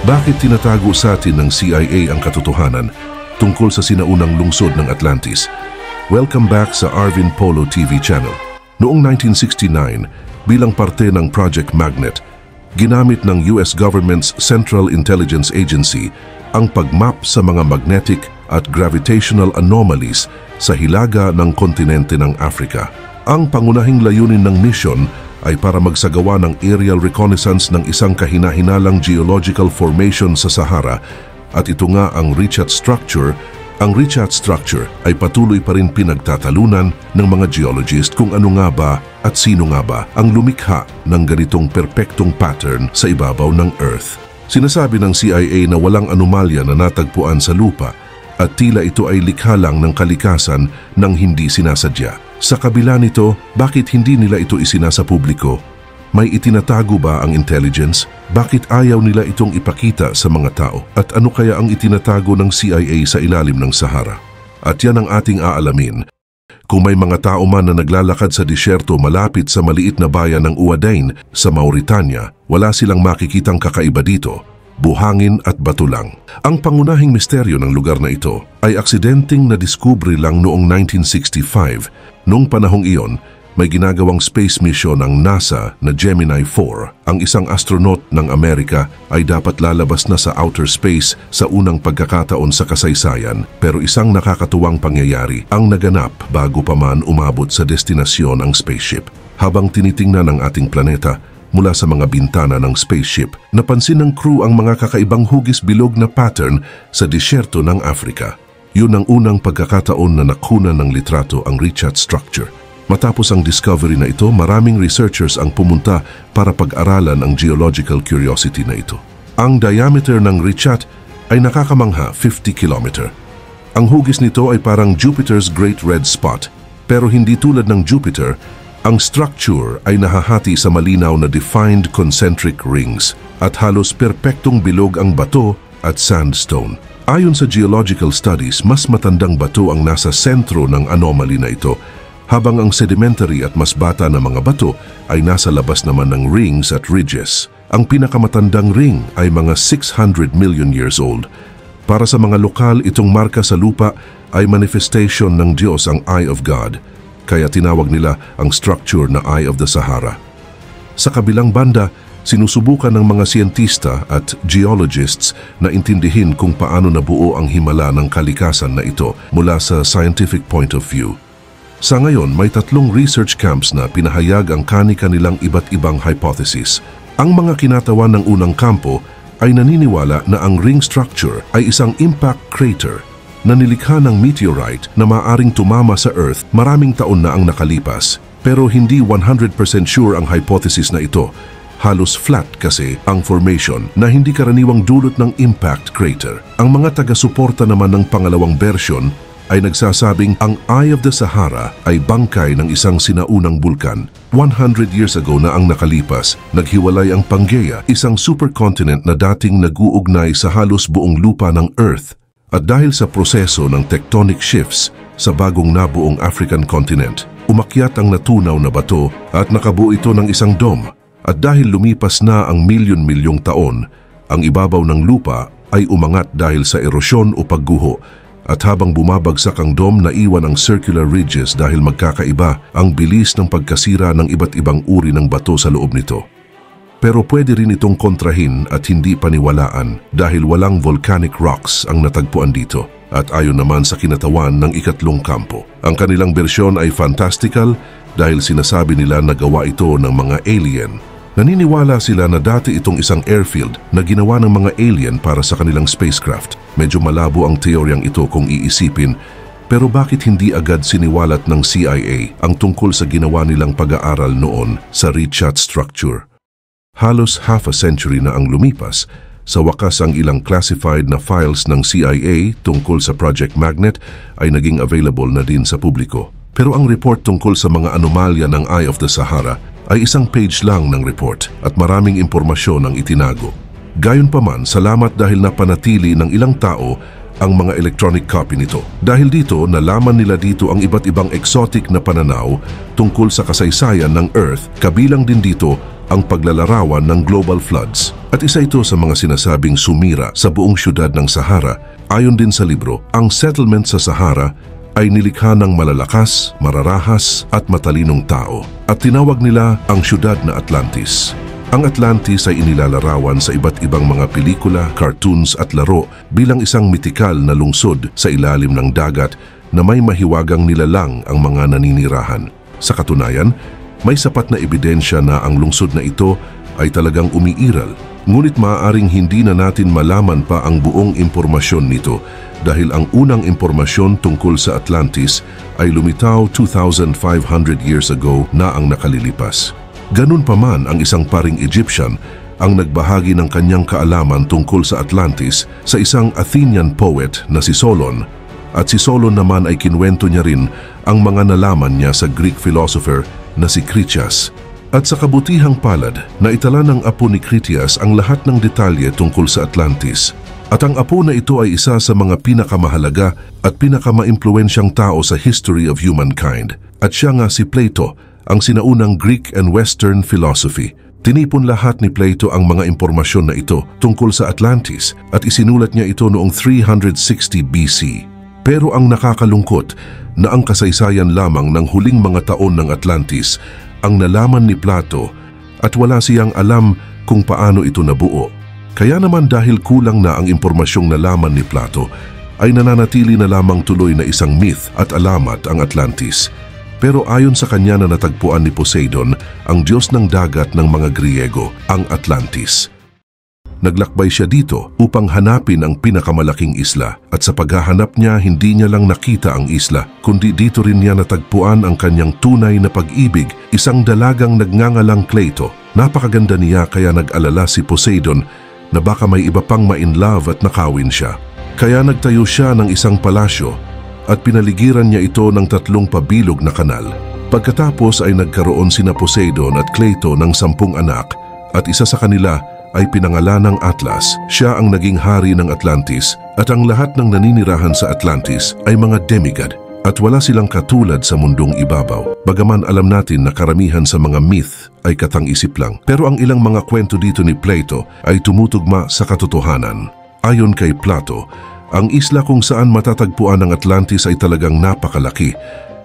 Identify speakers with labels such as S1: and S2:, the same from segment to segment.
S1: Bakit tinatago sa atin ng CIA ang katotohanan tungkol sa sinaunang lungsod ng Atlantis? Welcome back sa Arvin Polo TV channel. Noong 1969, bilang parte ng Project Magnet, ginamit ng US Government's Central Intelligence Agency ang pagmap sa mga magnetic at gravitational anomalies sa hilaga ng kontinente ng Africa. Ang pangunahing layunin ng mission ay para magsagawa ng aerial reconnaissance ng isang kahina-hinalang geological formation sa Sahara, at ito nga ang Richat Structure. Ang Richat Structure ay patuloy pa rin pinagtatalunan ng mga geologist kung ano nga ba at sino nga ba ang lumikha ng ganitong perpektong pattern sa ibabaw ng Earth. Sinasabi ng CIA na walang anomalya na natagpuan sa lupa at tila ito ay likha lang ng kalikasan nang hindi sinasadya. Sa kabila nito, bakit hindi nila ito isinasa publiko? May itinatago ba ang intelligence? Bakit ayaw nila itong ipakita sa mga tao? At ano kaya ang itinatago ng CIA sa ilalim ng Sahara? At yan ang ating aalamin. Kung may mga tao man na naglalakad sa disyerto malapit sa maliit na bayan ng Uadain sa Mauritania, wala silang makikitang kakaiba dito. Buhangin at bato lang. Ang pangunahing misteryo ng lugar na ito ay aksidenteng nadiskubre lang noong 1965. Noong panahong iyon, may ginagawang space mission ang NASA na Gemini 4. Ang isang astronaut ng Amerika ay dapat lalabas na sa outer space sa unang pagkakataon sa kasaysayan, pero isang nakakatuwang pangyayari ang naganap bago pa man umabot sa destinasyon ang spaceship. Habang tinitingnan ang ating planeta mula sa mga bintana ng spaceship, napansin ng crew ang mga kakaibang hugis bilog na pattern sa disyerto ng Africa. Yun ang unang pagkakataon na nakunan ng litrato ang Richat Structure. Matapos ang discovery na ito, maraming researchers ang pumunta para pag-aralan ang geological curiosity na ito. Ang diameter ng Richat ay nakakamangha 50 km. Ang hugis nito ay parang Jupiter's Great Red Spot, pero hindi tulad ng Jupiter. Ang structure ay nahahati sa malinaw na defined concentric rings at halos perpektong bilog ang bato at sandstone. Ayon sa geological studies, mas matandang bato ang nasa sentro ng anomaly na ito, habang ang sedimentary at mas bata na mga bato ay nasa labas naman ng rings at ridges. Ang pinakamatandang ring ay mga 600 million years old. Para sa mga lokal, itong marka sa lupa ay manifestation ng Diyos, ang Eye of God, kaya tinawag nila ang structure na Eye of the Sahara. Sa kabilang banda, sinusubukan ng mga siyentista at geologists na intindihin kung paano nabuo ang himala ng kalikasan na ito mula sa scientific point of view. Sa ngayon, may 3 research camps na pinahayag ang kani-kanilang iba't ibang hypothesis. Ang mga kinatawan ng unang kampo ay naniniwala na ang ring structure ay isang impact crater na nilikha ng meteorite na maaring tumama sa Earth maraming taon na ang nakalipas. Pero hindi 100% sure ang hypothesis na ito. Halos flat kasi ang formation na hindi karaniwang dulot ng impact crater. Ang mga taga-suporta naman ng pangalawang version ay nagsasabing ang Eye of the Sahara ay bangkay ng isang sinaunang bulkan. 100 years ago na ang nakalipas, naghiwalay ang Pangaea, isang supercontinent na dating nag-uugnay sa halos buong lupa ng Earth. At dahil sa proseso ng tectonic shifts sa bagong nabuong African continent, umakyat ang natunaw na bato at nakabuo ito ng isang dome. At dahil lumipas na ang milyon-milyong taon, ang ibabaw ng lupa ay umangat dahil sa erosyon o pagguho. At habang bumabagsak ang dome, naiwan ang circular ridges dahil magkakaiba ang bilis ng pagkasira ng iba't ibang uri ng bato sa loob nito. Pero pwede rin itong kontrahin at hindi paniwalaan dahil walang volcanic rocks ang natagpuan dito. At ayon naman sa kinatawan ng ikatlong kampo, ang kanilang bersyon ay fantastical dahil sinasabi nila na gawa ito ng mga alien. Naniniwala sila na dati itong isang airfield na ginawa ng mga alien para sa kanilang spacecraft. Medyo malabo ang teoryang ito kung iisipin, pero bakit hindi agad siniwalat ng CIA ang tungkol sa ginawa nilang pag-aaral noon sa Richat Structure? Halos half a century na ang lumipas, sa wakas ang ilang classified na files ng CIA tungkol sa Project Magnet ay naging available na din sa publiko. Pero ang report tungkol sa mga anomalya ng Eye of the Sahara ay isang page lang ng report at maraming impormasyon ang itinago. Gayunpaman, salamat dahil napanatili ng ilang tao ang mga electronic copy nito. Dahil dito, nalaman nila dito ang iba't ibang exotic na pananaw tungkol sa kasaysayan ng Earth, kabilang din dito ang paglalarawan ng global floods. At isa ito sa mga sinasabing sumira sa buong syudad ng Sahara. Ayon din sa libro, ang settlement sa Sahara ay nilikha ng malalakas, mararahas at matalinong tao. At tinawag nila ang syudad na Atlantis. Ang Atlantis ay inilalarawan sa iba't ibang mga pelikula, cartoons at laro bilang isang mitikal na lungsod sa ilalim ng dagat na may mahiwagang nilalang ang mga naninirahan. Sa katunayan, may sapat na ebidensya na ang lungsod na ito ay talagang umiiral. Ngunit maaaring hindi na natin malaman pa ang buong impormasyon nito dahil ang unang impormasyon tungkol sa Atlantis ay lumitaw 2,500 years ago na ang nakalilipas. Ganun pa man, ang isang paring Egyptian ang nagbahagi ng kanyang kaalaman tungkol sa Atlantis sa isang Athenian poet na si Solon. At si Solon naman ay kinwento niya rin ang mga nalaman niya sa Greek philosopher na si Critias. At sa kabutihang palad, naitala ng apo ni Critias ang lahat ng detalye tungkol sa Atlantis. At ang apo na ito ay isa sa mga pinakamahalaga at pinakamaimpluwensyang tao sa history of humankind. At siya nga si Plato, ang sinaunang Greek and Western philosophy. Tinipon lahat ni Plato ang mga impormasyon na ito tungkol sa Atlantis at isinulat niya ito noong 360 BC. Pero ang nakakalungkot na ang kasaysayan lamang ng huling mga taon ng Atlantis ang nalaman ni Plato at wala siyang alam kung paano ito nabuo. Kaya naman dahil kulang na ang impormasyong nalaman ni Plato, ay nananatili na lamang tuloy na isang myth at alamat ang Atlantis. Pero ayon sa kanya na natagpuan ni Poseidon, ang Diyos ng dagat ng mga Griego, ang Atlantis. Naglakbay siya dito upang hanapin ang pinakamalaking isla at sa paghahanap niya hindi niya lang nakita ang isla, kundi dito rin niya natagpuan ang kanyang tunay na pag-ibig, isang dalagang nagngangalang Cleito. Napakaganda niya kaya nag-alala si Poseidon na baka may iba pang ma-in-love at nakawin siya. Kaya nagtayo siya ng isang palasyo at pinaligiran niya ito ng 3 pabilog na kanal. Pagkatapos ay nagkaroon sina Poseidon at Cleito ng 10 anak at isa sa kanila ay pinangalanang Atlas. Siya ang naging hari ng Atlantis at ang lahat ng naninirahan sa Atlantis ay mga demigod at wala silang katulad sa mundong ibabaw. Bagaman alam natin na karamihan sa mga myth ay katang-isip lang, pero ang ilang mga kwento dito ni Plato ay tumutugma sa katotohanan. Ayon kay Plato, ang isla kung saan matatagpuan ang Atlantis ay talagang napakalaki,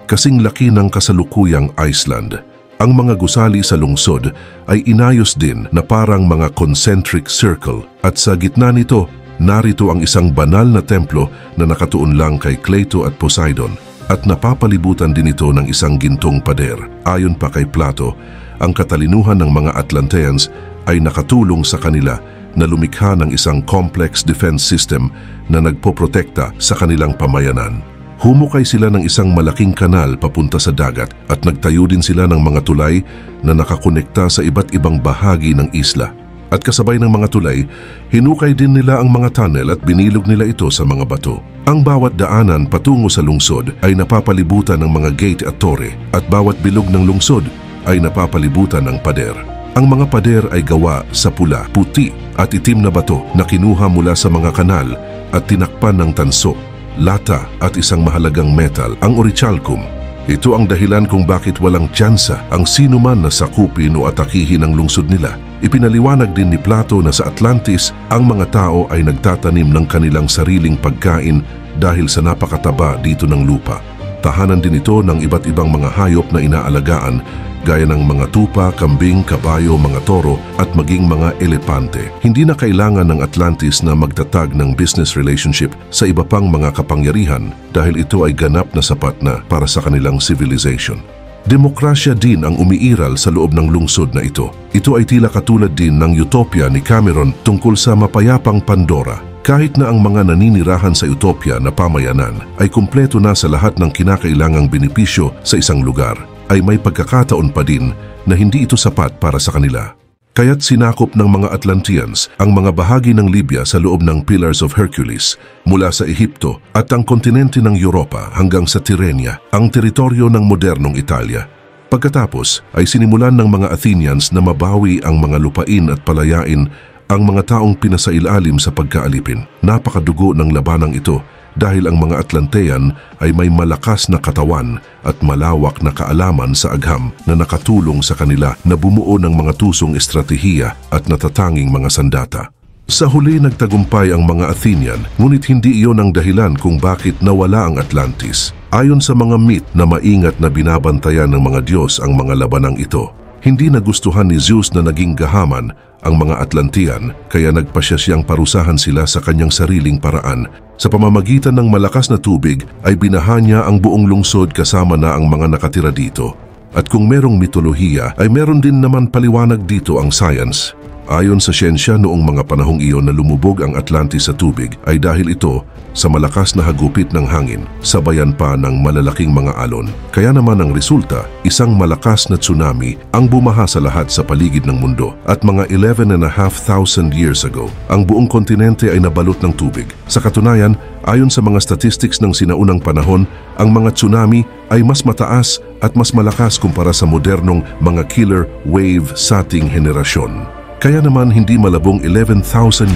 S1: kasing laki ng kasalukuyang Iceland. Ang mga gusali sa lungsod ay inayos din na parang mga concentric circle at sa gitna nito, narito ang isang banal na templo na nakatuon lang kay Cleito at Poseidon at napapalibutan din ito ng isang gintong pader. Ayon pa kay Plato, ang katalinuhan ng mga Atlanteans ay nakatulong sa kanila na lumikha ng isang complex defense system na nagpoprotekta sa kanilang pamayanan. Humukay sila ng isang malaking kanal papunta sa dagat at nagtayo din sila ng mga tulay na nakakonekta sa iba't ibang bahagi ng isla. At kasabay ng mga tulay, hinukay din nila ang mga tunnel at binilog nila ito sa mga bato. Ang bawat daanan patungo sa lungsod ay napapalibutan ng mga gate at tore at bawat bilog ng lungsod ay napapalibutan ng pader. Ang mga pader ay gawa sa pula, puti at itim na bato na kinuha mula sa mga kanal at tinakpan ng tanso, lata at isang mahalagang metal, ang orichalcum. Ito ang dahilan kung bakit walang tsansa ang sino man na sakupin o atakihin ang lungsod nila. Ipinaliwanag din ni Plato na sa Atlantis, ang mga tao ay nagtatanim ng kanilang sariling pagkain dahil sa napakataba dito ng lupa. Tahanan din ito ng iba't ibang mga hayop na inaalagaan gaya ng mga tupa, kambing, kabayo, mga toro at maging mga elepante. Hindi na kailangan ng Atlantis na magtatag ng business relationship sa iba pang mga kapangyarihan dahil ito ay ganap na sapat na para sa kanilang civilization. Demokrasya din ang umiiral sa loob ng lungsod na ito. Ito ay tila katulad din ng Utopia ni Cameron tungkol sa mapayapang Pandora. Kahit na ang mga naninirahan sa Utopia na pamayanan ay kumpleto na sa lahat ng kinakailangang benepisyo sa isang lugar, ay may pagkakataon pa din na hindi ito sapat para sa kanila. Kaya't sinakop ng mga Atlanteans ang mga bahagi ng Libya sa loob ng Pillars of Hercules mula sa Ehipto at ang kontinente ng Europa hanggang sa Tyrrhenia, ang teritoryo ng modernong Italia. Pagkatapos ay sinimulan ng mga Athenians na mabawi ang mga lupain at palayain ang mga taong pinasailalim sa pagkaalipin. Napakadugo ng labanang ito dahil ang mga Atlantean ay may malakas na katawan at malawak na kaalaman sa agham na nakatulong sa kanila na bumuo ng mga tusong estratehiya at natatanging mga sandata. Sa huli nagtagumpay ang mga Athenian, ngunit hindi iyon ang dahilan kung bakit nawala ang Atlantis. Ayon sa mga myth na maingat na binabantayan ng mga Diyos ang mga labanang ito, hindi nagustuhan ni Zeus na naging gahaman ang mga Atlantean kaya nagpasya siyang parusahan sila sa kanyang sariling paraan. Sa pamamagitan ng malakas na tubig ay binaha niya ang buong lungsod kasama na ang mga nakatira dito. At kung merong mitolohiya ay meron din naman paliwanag dito ang science. Ayon sa siyensya, noong mga panahong iyon na lumubog ang Atlantis sa tubig ay dahil ito sa malakas na hagupit ng hangin, sabayan pa ng malalaking mga alon. Kaya naman ang resulta, isang malakas na tsunami ang bumaha sa lahat sa paligid ng mundo. At mga 11,500 years ago, ang buong kontinente ay nabalot ng tubig. Sa katunayan, ayon sa mga statistics ng sinaunang panahon, ang mga tsunami ay mas mataas at mas malakas kumpara sa modernong mga killer wave sa ating henerasyon. Kaya naman hindi malabong 11,000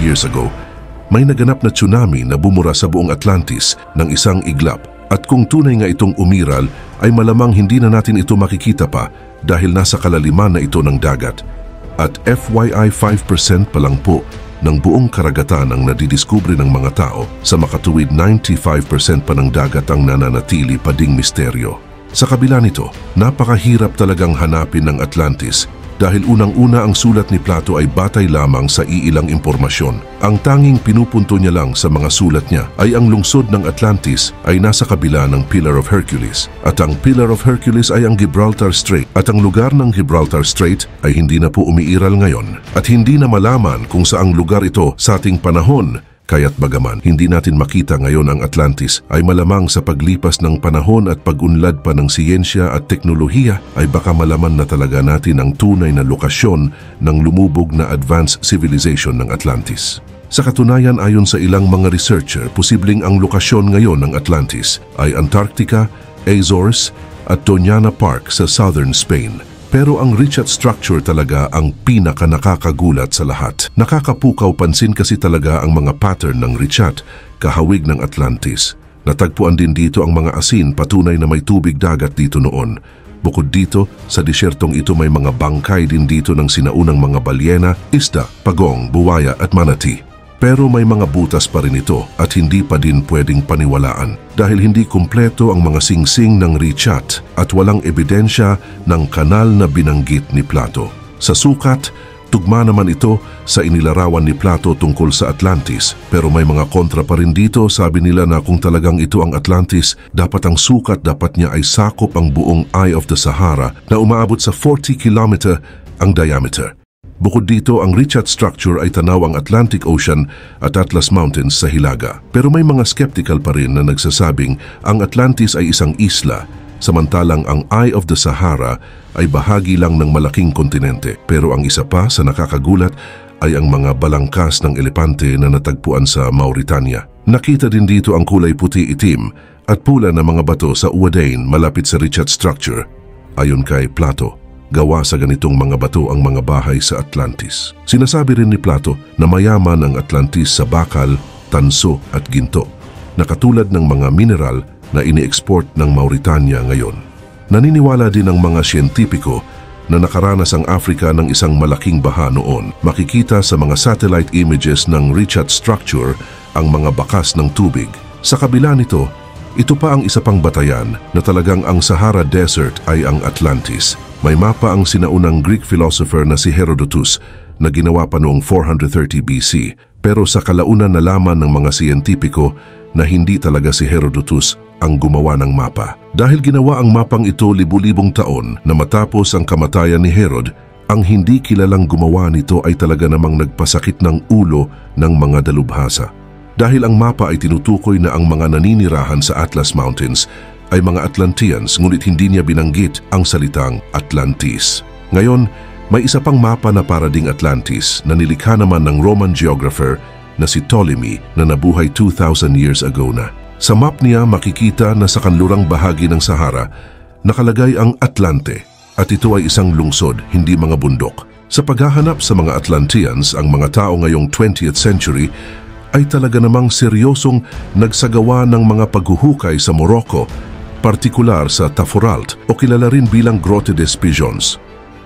S1: years ago, may naganap na tsunami na bumura sa buong Atlantis ng isang iglap. At kung tunay nga itong umiral, ay malamang hindi na natin ito makikita pa dahil nasa kalaliman na ito ng dagat. At FYI 5% pa lang po ng buong karagatan ang nadidiskubre ng mga tao, sa makatuwid 95% pa ng dagat ang nananatili pa ding misteryo. Sa kabila nito, napakahirap talagang hanapin ng Atlantis dahil unang-una ang sulat ni Plato ay batay lamang sa iilang impormasyon. Ang tanging pinupunto niya lang sa mga sulat niya ay ang lungsod ng Atlantis ay nasa kabila ng Pillar of Hercules. At ang Pillar of Hercules ay ang Gibraltar Strait. At ang lugar ng Gibraltar Strait ay hindi na po umiiral ngayon. At hindi na malaman kung saang lugar ito sa ating panahon. Kaya't bagaman hindi natin makita ngayon ang Atlantis, ay malamang sa paglipas ng panahon at pag-unlad pa ng siyensya at teknolohiya ay baka malaman na talaga natin ang tunay na lokasyon ng lumubog na advanced civilization ng Atlantis. Sa katunayan, ayon sa ilang mga researcher, posibleng ang lokasyon ngayon ng Atlantis ay Antarctica, Azores at Doñana Park sa southern Spain. Pero ang Richat structure talaga ang pinaka-nakakagulat sa lahat. Nakakapukaw pansin kasi talaga ang mga pattern ng Richat, kahawig ng Atlantis. Natagpuan din dito ang mga asin, patunay na may tubig dagat dito noon. Bukod dito, sa disyertong ito may mga bangkay din dito ng sinaunang mga balyena, isda, pagong, buwaya at manatee. Pero may mga butas pa rin ito at hindi pa din pwedeng paniwalaan dahil hindi kumpleto ang mga singsing ng Richat at walang ebidensya ng kanal na binanggit ni Plato. Sa sukat, tugma naman ito sa inilarawan ni Plato tungkol sa Atlantis, pero may mga kontra pa rin dito. Sabi nila na kung talagang ito ang Atlantis, dapat ang sukat dapat niya ay sakop ang buong Eye of the Sahara na umaabot sa 40 km ang diameter. Bukod dito, ang Richat structure ay tanaw ang Atlantic Ocean at Atlas Mountains sa Hilaga. Pero may mga skeptical pa rin na nagsasabing ang Atlantis ay isang isla, samantalang ang Eye of the Sahara ay bahagi lang ng malaking kontinente. Pero ang isa pa sa nakakagulat ay ang mga balangkas ng elepante na natagpuan sa Mauritania. Nakita din dito ang kulay puti-itim at pula na mga bato sa Uadain malapit sa Richat structure. Ayon kay Plato, gawa sa ganitong mga bato ang mga bahay sa Atlantis. Sinasabi rin ni Plato na mayaman ang Atlantis sa bakal, tanso at ginto, na katulad ng mga mineral na ini-export ng Mauritania ngayon. Naniniwala din ang mga siyentipiko na nakaranas ang Africa ng isang malaking baha noon. Makikita sa mga satellite images ng Richat structure ang mga bakas ng tubig. Sa kabila nito, ito pa ang isa pang batayan na talagang ang Sahara Desert ay ang Atlantis. May mapa ang sinaunang Greek philosopher na si Herodotus na ginawa pa noong 430 BC. Pero sa kalaunan nalaman ng mga siyentipiko na hindi talaga si Herodotus ang gumawa ng mapa. Dahil ginawa ang mapang ito libu-libong taon na matapos ang kamatayan ni Herod, ang hindi kilalang gumawa nito ay talaga namang nagpasakit ng ulo ng mga dalubhasa. Dahil ang mapa ay tinutukoy na ang mga naninirahan sa Atlas Mountains ay mga Atlanteans, ngunit hindi niya binanggit ang salitang Atlantis. Ngayon, may isa pang mapa na para ding Atlantis na nilikha naman ng Roman geographer na si Ptolemy na nabuhay 2,000 years ago na. Sa map niya makikita na sa kanlurang bahagi ng Sahara nakalagay ang Atlante at ito ay isang lungsod, hindi mga bundok. Sa paghahanap sa mga Atlanteans, ang mga tao ngayong 20th century ay talaga namang seryosong nagsagawa ng mga paghuhukay sa Morocco, partikular sa Taforalt o kilala rin bilang Grotte des Pigeons.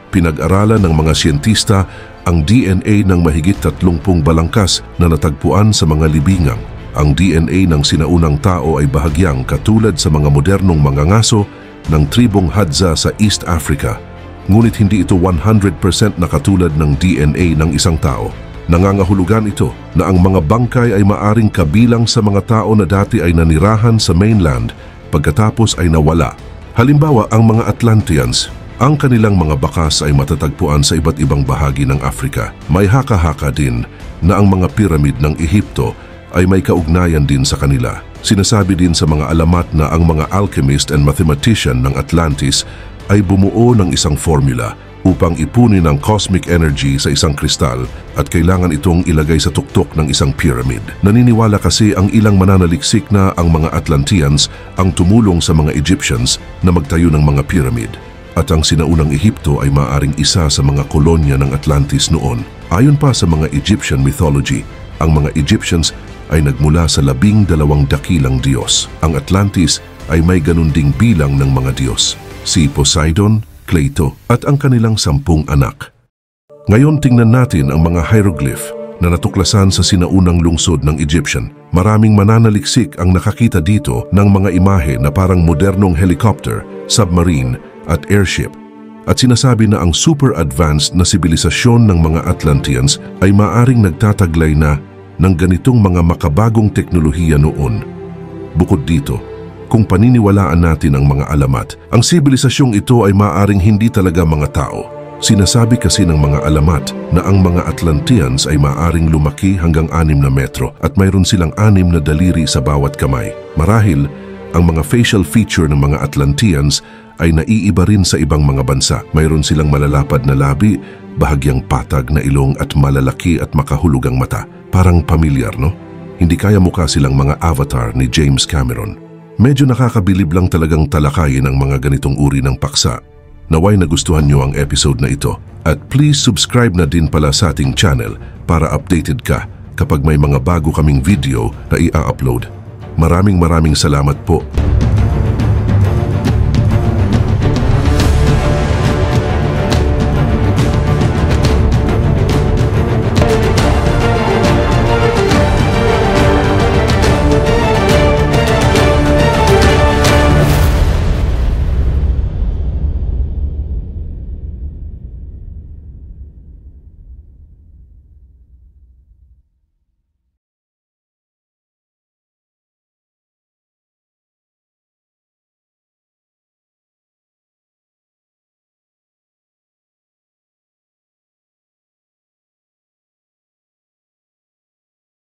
S1: Pinag-aralan ng mga siyentista ang DNA ng mahigit 30 balangkas na natagpuan sa mga libingang. Ang DNA ng sinaunang tao ay bahagyang katulad sa mga modernong mga ngaso ng tribong Hadza sa East Africa. Ngunit hindi ito 100% na katulad ng DNA ng isang tao. Nangangahulugan ito na ang mga bangkay ay maaring kabilang sa mga tao na dati ay nanirahan sa mainland pagkatapos ay nawala. Halimbawa, ang mga Atlanteans, ang kanilang mga bakas ay matatagpuan sa iba't ibang bahagi ng Afrika. May haka-haka din na ang mga piramid ng Ehipto ay may kaugnayan din sa kanila. Sinasabi din sa mga alamat na ang mga alchemist and mathematician ng Atlantis ay bumuo ng isang formula upang ipunin ang cosmic energy sa isang kristal at kailangan itong ilagay sa tuktok ng isang pyramid. Naniniwala kasi ang ilang mananaliksik na ang mga Atlanteans ang tumulong sa mga Egyptians na magtayo ng mga pyramid. At ang sinaunang Ehipto ay maaaring isa sa mga kolonya ng Atlantis noon. Ayon pa sa mga Egyptian mythology, ang mga Egyptians ay nagmula sa 12 dakilang Diyos. Ang Atlantis ay may ganun ding bilang ng mga Diyos, si Poseidon, Cleito at ang kanilang 10 anak. Ngayon tingnan natin ang mga hieroglyph na natuklasan sa sinaunang lungsod ng Egyptian. Maraming mananaliksik ang nakakita dito ng mga imahe na parang modernong helicopter, submarine at airship. At sinasabi na ang super advanced na sibilisasyon ng mga Atlanteans ay maaring nagtataglay na ng ganitong mga makabagong teknolohiya noon. Bukod dito, kung paniniwalaan natin ang mga alamat, ang sibilisasyong ito ay maaaring hindi talaga mga tao. Sinasabi kasi ng mga alamat na ang mga Atlanteans ay maaaring lumaki hanggang 6 na metro at mayroon silang 6 na daliri sa bawat kamay. Marahil, ang mga facial feature ng mga Atlanteans ay naiiba rin sa ibang mga bansa. Mayroon silang malalapad na labi, bahagyang patag na ilong at malalaki at makahulugang mata. Parang pamilyar, no? Hindi kaya mukha silang mga avatar ni James Cameron. Medyo nakakabilib lang talagang talakayin ang mga ganitong uri ng paksa. Naway nagustuhan nyo ang episode na ito. At please subscribe na din pala sa ating channel para updated ka kapag may mga bago kaming video na i-upload. Maraming salamat po.